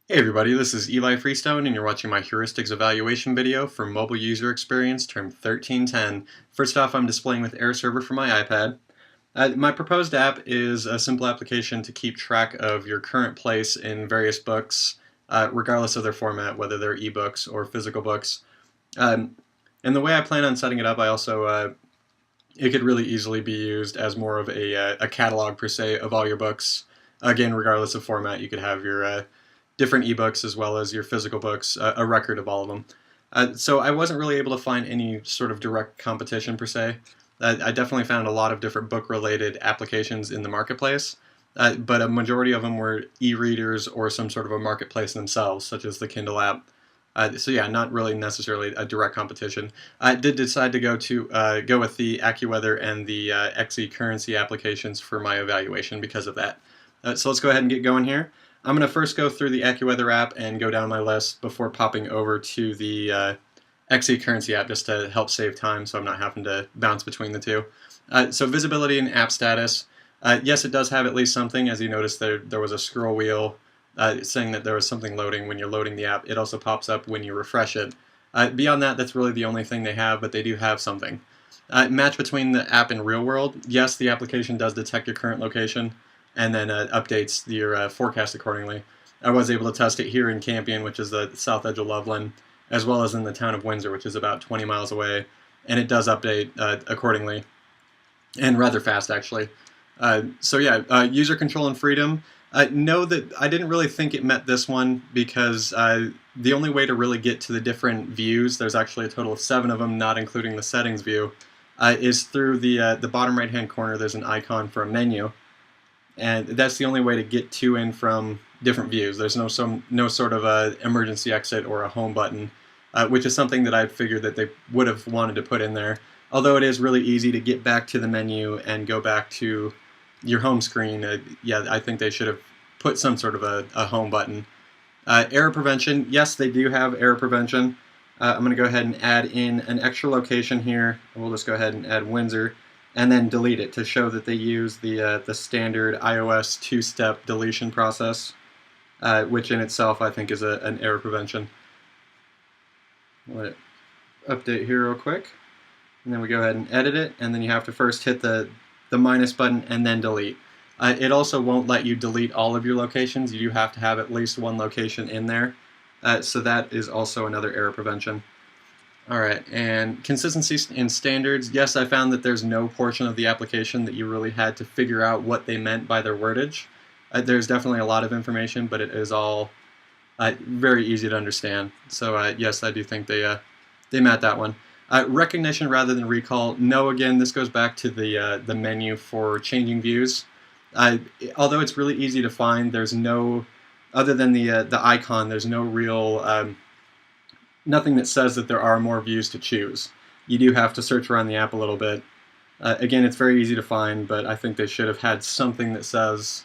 Hey everybody, this is Eli Freestone and you're watching my Heuristics Evaluation video for Mobile User Experience Term 1310. First off, I'm displaying with Air Server for my iPad. My proposed app is a simple application to keep track of your current place in various books, regardless of their format, whether they're ebooks or physical books. Um, and the way I plan on setting it up, it could really easily be used as more of a catalog per se of all your books. Again, regardless of format, you could have your different ebooks as well as your physical books, a record of all of them. So I wasn't really able to find any sort of direct competition per se. I definitely found a lot of different book-related applications in the marketplace, but a majority of them were e-readers or some sort of a marketplace themselves, such as the Kindle app. So yeah, not really necessarily a direct competition. I did decide to go with the AccuWeather and the XE currency applications for my evaluation because of that. So let's go ahead and get going here. I'm going to first go through the AccuWeather app and go down my list before popping over to the XE currency app just to help save time so I'm not having to bounce between the two. So visibility and app status. Yes, it does have at least something. As you noticed, there was a scroll wheel saying that there was something loading when you're loading the app. It also pops up when you refresh it. Beyond that, that's really the only thing they have, but they do have something. Match between the app and real world. Yes, the application does detect your current location and then updates your forecast accordingly. I was able to test it here in Campion, which is the south edge of Loveland, as well as in the town of Windsor, which is about 20 miles away, and it does update accordingly, and rather fast actually. So yeah, user control and freedom. Know that I didn't really think it met this one because the only way to really get to the different views, there's actually a total of 7 of them, not including the settings view, is through the bottom right-hand corner. There's an icon for a menu, and that's the only way to get to and from different views. There's no sort of a emergency exit or a home button, which is something that I figured that they would have wanted to put in there. Although it is really easy to get back to the menu and go back to your home screen, yeah, I think they should have put some sort of a home button. Error prevention, yes, they do have error prevention. I'm going to go ahead and add in an extra location here. We'll just go ahead and add Windsor, and then delete it to show that they use the standard iOS two-step deletion process, which in itself I think is an error prevention. Let it update here real quick, and then we go ahead and edit it, and then you have to first hit the minus button and then delete. It also won't let you delete all of your locations. You do have to have at least one location in there, so that is also another error prevention. Alright, and consistency in standards. Yes, I found that there's no portion of the application that you really had to figure out what they meant by their wordage. There's definitely a lot of information, but it is all very easy to understand. So yes, I do think they met that one. Recognition rather than recall. No, again, this goes back to the menu for changing views. Although it's really easy to find, there's no, other than the icon, there's no real nothing that says that there are more views to choose. You do have to search around the app a little bit. Again, it's very easy to find, but I think they should have had something that says,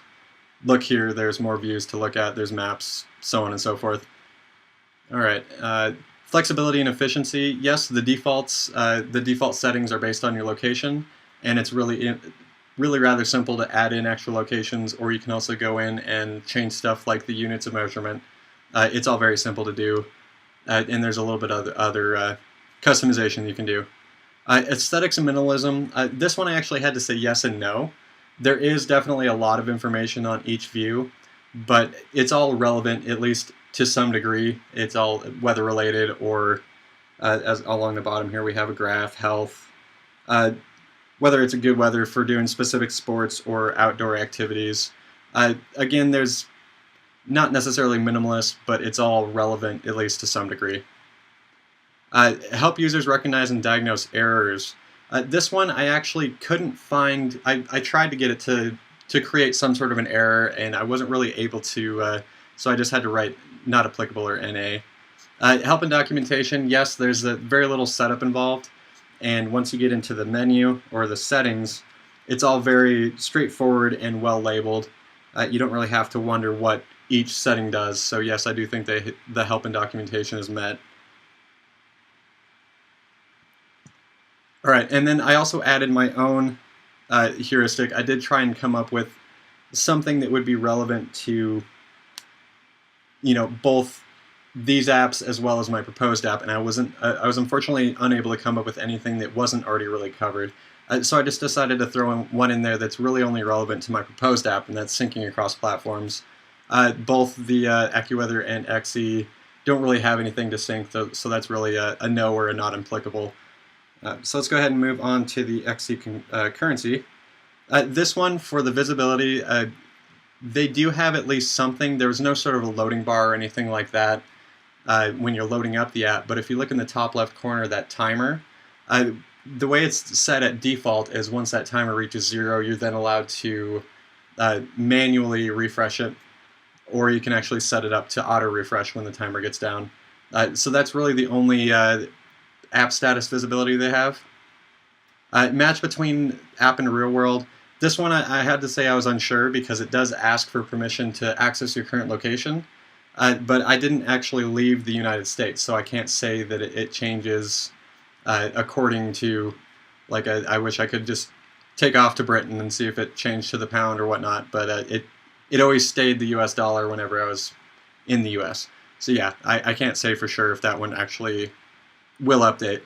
look here, there's more views to look at, there's maps, so on and so forth. Alright, flexibility and efficiency. Yes, the default settings are based on your location, and it's really rather simple to add in extra locations, or you can also go in and change stuff like the units of measurement. It's all very simple to do. And there's a little bit of other customization you can do. Aesthetics and minimalism. This one I actually had to say yes and no. There is definitely a lot of information on each view, but it's all relevant, at least to some degree. It's all weather related, or as along the bottom here we have a graph, health, whether it's a good weather for doing specific sports or outdoor activities. Again, there's not necessarily minimalist, but it's all relevant, at least to some degree. Help users recognize and diagnose errors. This one I actually couldn't find. I tried to get it to create some sort of an error, and I wasn't really able to, so I just had to write not applicable or NA. Help and documentation, yes, there's very little setup involved, and once you get into the menu or the settings, it's all very straightforward and well labeled. You don't really have to wonder what each setting does. So yes, I do think the help and documentation is met. Alright, and then I also added my own heuristic. I did try and come up with something that would be relevant to both these apps as well as my proposed app, and I was unfortunately unable to come up with anything that wasn't already really covered. So I just decided to throw in one in there that's really only relevant to my proposed app, and that's syncing across platforms. Both the AccuWeather and XE don't really have anything to sync, so that's really a no or a not applicable. So let's go ahead and move on to the XE currency. This one, for the visibility, they do have at least something. There was no sort of a loading bar or anything like that when you're loading up the app, but if you look in the top left corner, that timer, the way it's set at default is once that timer reaches 0, you're then allowed to manually refresh it, or you can actually set it up to auto refresh when the timer gets down. So that's really the only app status visibility they have. Match between app and real world. This one I had to say I was unsure because it does ask for permission to access your current location, but I didn't actually leave the United States, so I can't say that it changes according to, like, I wish I could just take off to Britain and see if it changed to the pound or whatnot, but it always stayed the US dollar whenever I was in the US. So yeah, I can't say for sure if that one actually will update.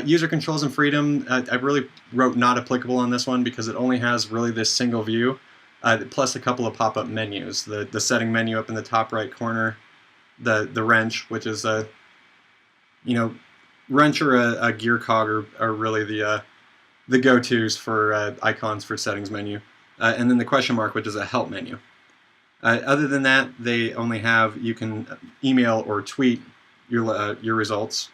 User controls and freedom, I really wrote not applicable on this one because it only has really this single view, plus a couple of pop-up menus. The setting menu up in the top right corner, the wrench, which is a, wrench or a gear cog are really the go-tos for icons for settings menu. And then the question mark, which is a help menu. Other than that, they only have, you can email or tweet your results.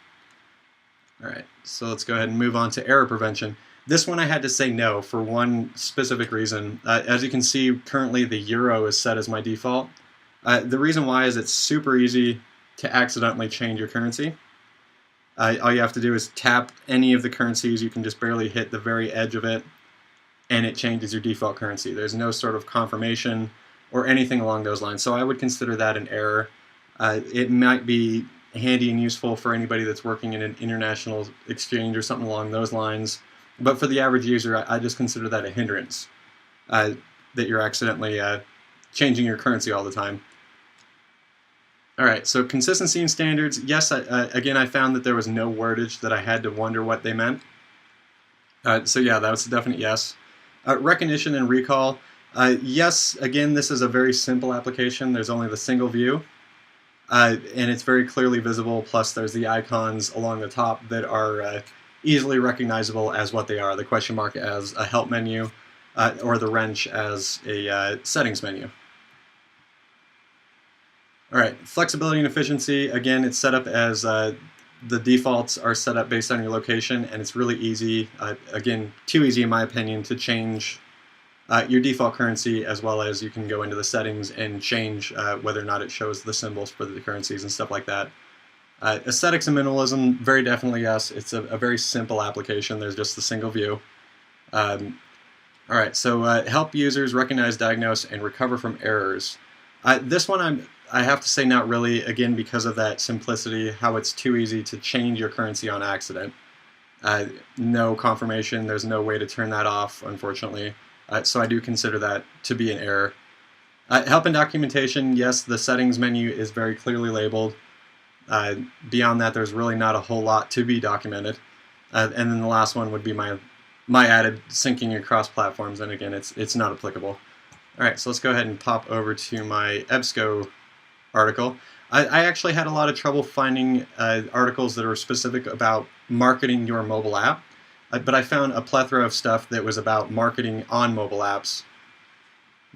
All right, so let's go ahead and move on to error prevention. This one I had to say no for one specific reason. As you can see, currently the euro is set as my default. The reason why is it's super easy to accidentally change your currency. All you have to do is tap any of the currencies. You can just barely hit the very edge of it, and it changes your default currency. There's no sort of confirmation or anything along those lines. So I would consider that an error. It might be handy and useful for anybody that's working in an international exchange or something along those lines. But for the average user, I just consider that a hindrance, that you're accidentally changing your currency all the time. All right, so consistency and standards. Yes, again, I found that there was no wordage that I had to wonder what they meant. So yeah, that was a definite yes. Recognition and recall. Yes, again, this is a very simple application. There's only the single view. And it's very clearly visible, plus there's the icons along the top that are easily recognizable as what they are. The question mark as a help menu, or the wrench as a settings menu. All right, flexibility and efficiency. Again, it's set up as the defaults are set up based on your location, and it's really easy, again, too easy in my opinion, to change your default currency, as well as you can go into the settings and change whether or not it shows the symbols for the currencies and stuff like that. Aesthetics and minimalism, very definitely yes. It's a very simple application. There's just the single view. All right, so help users recognize, diagnose, and recover from errors. This one I have to say not really, again, because of that simplicity, how it's too easy to change your currency on accident. No confirmation, there's no way to turn that off, unfortunately. So I do consider that to be an error. Help and documentation, yes, the settings menu is very clearly labeled. Beyond that, there's really not a whole lot to be documented. And then the last one would be my added syncing across platforms, and again, it's not applicable. All right, so let's go ahead and pop over to my EBSCO article. I actually had a lot of trouble finding articles that are specific about marketing your mobile app. But I found a plethora of stuff that was about marketing on mobile apps.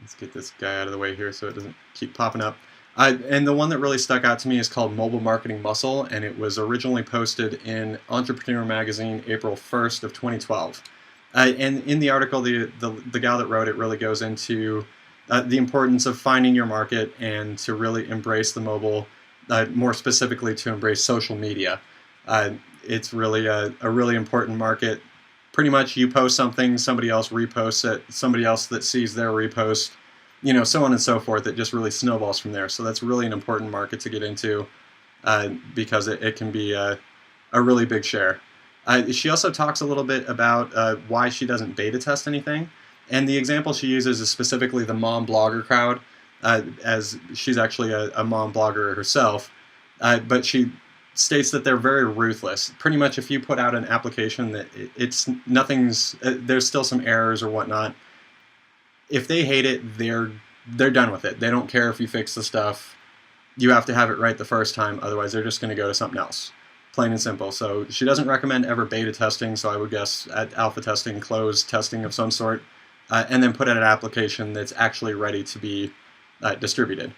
Let's get this guy out of the way here so it doesn't keep popping up. And the one that really stuck out to me is called Mobile Marketing Muscle, and it was originally posted in Entrepreneur Magazine April 1st of 2012. And in the article, the gal that wrote it really goes into the importance of finding your market and to really embrace the mobile, more specifically to embrace social media. It's really a really important market. Pretty much you post something, somebody else reposts it, somebody else that sees their repost, so on and so forth. It just really snowballs from there. So that's really an important market to get into because it can be a really big share. She also talks a little bit about why she doesn't beta test anything. And the example she uses is specifically the mom blogger crowd. as she's actually a mom blogger herself. But she states that they're very ruthless. Pretty much, if you put out an application that it's nothing's, there's still some errors or whatnot. If they hate it, they're done with it. They don't care if you fix the stuff. You have to have it right the first time, otherwise they're just going to go to something else. Plain and simple. So she doesn't recommend ever beta testing, so I would guess at alpha testing, closed testing of some sort, and then put in an application that's actually ready to be distributed.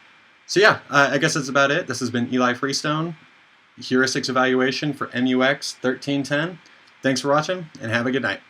So yeah, I guess that's about it. This has been Eli Freestone, Heuristics Evaluation for MUX 1310. Thanks for watching, and have a good night.